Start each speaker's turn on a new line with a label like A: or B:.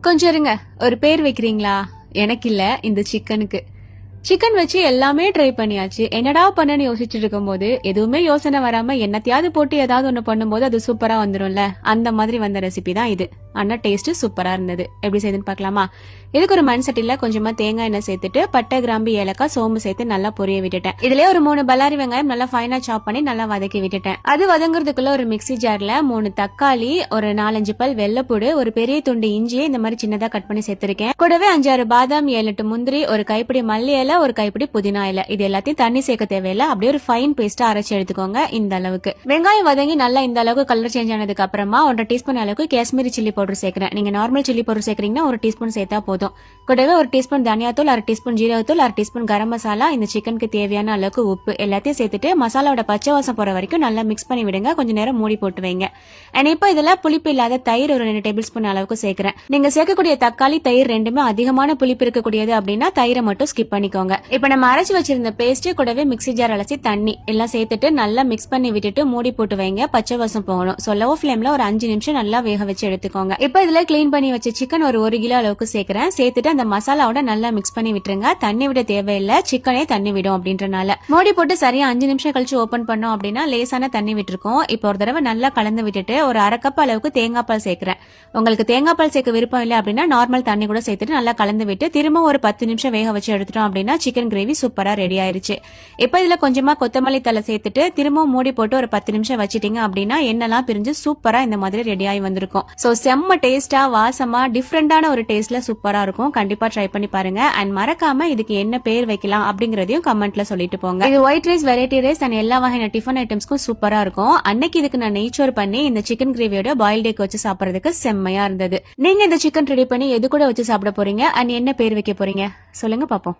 A: கொஞ்சம் இருங்க, ஒரு பேர் வைக்கிறீங்களா? எனக்கு இல்ல, இந்த சிக்கனுக்கு. சிக்கன் வச்சு எல்லாமே ட்ரை பண்ணியாச்சு. என்னடா பண்ணன்னு யோசிச்சுட்டு இருக்கும் போது எதுவுமே யோசனை வராம என்னத்தையாவது போட்டு ஏதாவது ஒண்ணு பண்ணும்போது அது சூப்பரா வந்துரும்ல, அந்த மாதிரி வந்த ரெசிபி தான் இது. ஆனா டேஸ்ட் சூப்பரா இருந்தது. எப்படி செய்யுதுன்னு பார்க்கலாமா? இதுக்கு ஒரு மண் சட்டில கொஞ்சமா தேங்காய் எண்ணெய் சேர்த்துட்டு பட்டை, கிராம்பு, ஏலக்காய், சோம்பு சேர்த்து நல்லா பொரிய விட்டுட்டேன். இதுலயே ஒரு 3 பல்லாரி வெங்காயம் நல்லா ஃபைனா சாப் பண்ணி நல்லா வதக்கி விட்டுட்டேன். அது வதங்குறதுக்குள்ள ஒரு மிக்ஸி ஜார்ல 3 தக்காளி, ஒரு 4-5 பல் வெள்ளைப்பூடு, ஒரு பெரிய துண்டு இஞ்சியை இந்த மாதிரி சின்னதா கட் பண்ணி சேர்த்திருக்கேன். கூடவே 5-6 பாதாம், 7-8 முந்திரி, ஒரு கைப்பிடி மல்லி இலை, ஒரு கைப்பிடி புதினா இலை. இது எல்லாத்தையும் தண்ணி சேர்க்க தேவையில்லை. அப்படியே ஒரு ஃபைன் பேஸ்டா அரைச்சு எடுத்துக்கோங்க. இந்த அளவுக்கு வெங்காயம் வதங்கி நல்லா இந்த அளவுக்கு கலர் சேஞ்ச் ஆனதுக்கு அப்புறமா 1/2 டீஸ்பூன் அளவுக்கு காஷ்மீரி சில்லி பவுடர் சேர்க்கிறேன். நீங்க நார்மல் சில்லி பவுடர் சேர்க்கறீங்கன்னா 1 டீஸ்பூன் சேர்த்தா போதும். கூடவே 1 டீஸ்பூன் தனியாத்தூள், 1/2 டீஸ்பூன் ஜீரகத்தூள், 1/2 டீஸ்பூன் கரம் மசாலா, இந்த சிக்கனுக்கு தேவையான அளவுக்கு உப்பு எல்லாத்தையும் சேர்த்துட்டு மசாலாவோட பச்சை வாசம் போற வரைக்கும் நல்லா மிக்ஸ் பண்ணி விடுங்க. கொஞ்ச நேரம் மூடி போட்டு வைங்க. அண்ட் இப்போ இதுல புளிப்பு இல்லாத தயிர் ஒரு 2 டேபிள் ஸ்பூன் அளவுக்கு சேர்க்கிறேன். நீங்க சேர்க்கக்கூடிய தக்காளி, தயிர் ரெண்டுமே அதிகமான புளிப்பு இருக்கக்கூடியது அப்படின்னா தயிரை மட்டும் ஸ்கிப் பண்ணிக்கோங்க. இப்போ நம்ம அரைச்சு வச்சிருந்த பேஸ்ட் கூடவே மிக்ஸி ஜார் அலசி தண்ணி எல்லாம் சேர்த்துட்டு நல்லா மிக்ஸ் பண்ணி விட்டுட்டு மூடி போட்டு வைங்க. பச்சை வாசம் போகணும். லோ ஃபிளேம்ல ஒரு 5 நிமிஷம் நல்லா வேக வச்சு எடுத்துக்கோங்க. இப்போ இதுல கிளீன் பண்ணி வச்ச சிக்கன் ஒரு 1 கிலோ அளவுக்கு சேர்க்கிறேன். சேர்த்துட்டு அந்த மசாலாவோட நல்லா மிக்ஸ் பண்ணி விட்டுருங்க. தண்ணி விட தேவையில்லை, சிக்கனே தண்ணி விடும் அப்படின்றனால. மூடி போட்டு சரியா 5 நிமிஷம் கழிச்சு ஓபன் பண்ணோம் அப்படின்னா லேசான தண்ணி விட்டுருக்கோம். இப்போ ஒரு தடவை நல்லா கலந்து விட்டுட்டு ஒரு 1/2 கப் அளவுக்கு தேங்காய் பால் சேர்க்கிறேன். உங்களுக்கு தேங்காய் பால் சேர்க்க விருப்பம் இல்லை அப்படின்னா நார்மல் தண்ணி கூட சேர்த்துட்டு நல்லா கலந்து விட்டு திரும்ப ஒரு 10 நிமிஷம் வேக வச்சு எடுத்துட்டோம் அப்படின்னா சிக்கன் கிரேவி சூப்பரா ரெடி ஆயிருச்சு. இப்போ இதுல கொஞ்சமா கொத்தமல்லி தலை சேர்த்துட்டு திரும்பவும் மூடி போட்டு ஒரு 10 நிமிஷம் வச்சிட்டீங்க அப்படின்னா எண்ணெல்லாம் பிரிஞ்சு சூப்பரா இந்த மாதிரி ரெடி ஆகி வந்திருக்கும். சோ செம்ம டேஸ்டா, வாசமா, டிஃப்ரெண்டான ஒரு டேஸ்ட்ல சூப்பரா இருக்கும். கண்டிப்பா ட்ரை பண்ணி பாருங்க. அண்ட் மறக்காம இதுக்கு என்ன பேர் வைக்கலாம் அப்படிங்கறதையும் கமெண்ட்ல சொல்லிட்டு போங்க. இது white rice, variety rice and எல்லா வகையான டிஃபன் ஐட்டம்ஸ்க்கும் சூப்பரா இருக்கும். அன்னைக்கு இதுக்கு நான் நெய்ச்சோறு பண்ணி இந்த சிக்கன் கிரேவியோட பாயில்ட் எக் வச்சு சாப்பிடறதுக்கு செம்மையா இருந்தது. நீங்க இந்த சிக்கன் ரெடி பண்ணி எது கூட வச்சு சாப்பிட போறீங்க அண்ட் என்ன பேர் வைக்க போறீங்க சொல்லுங்க பாப்போம்.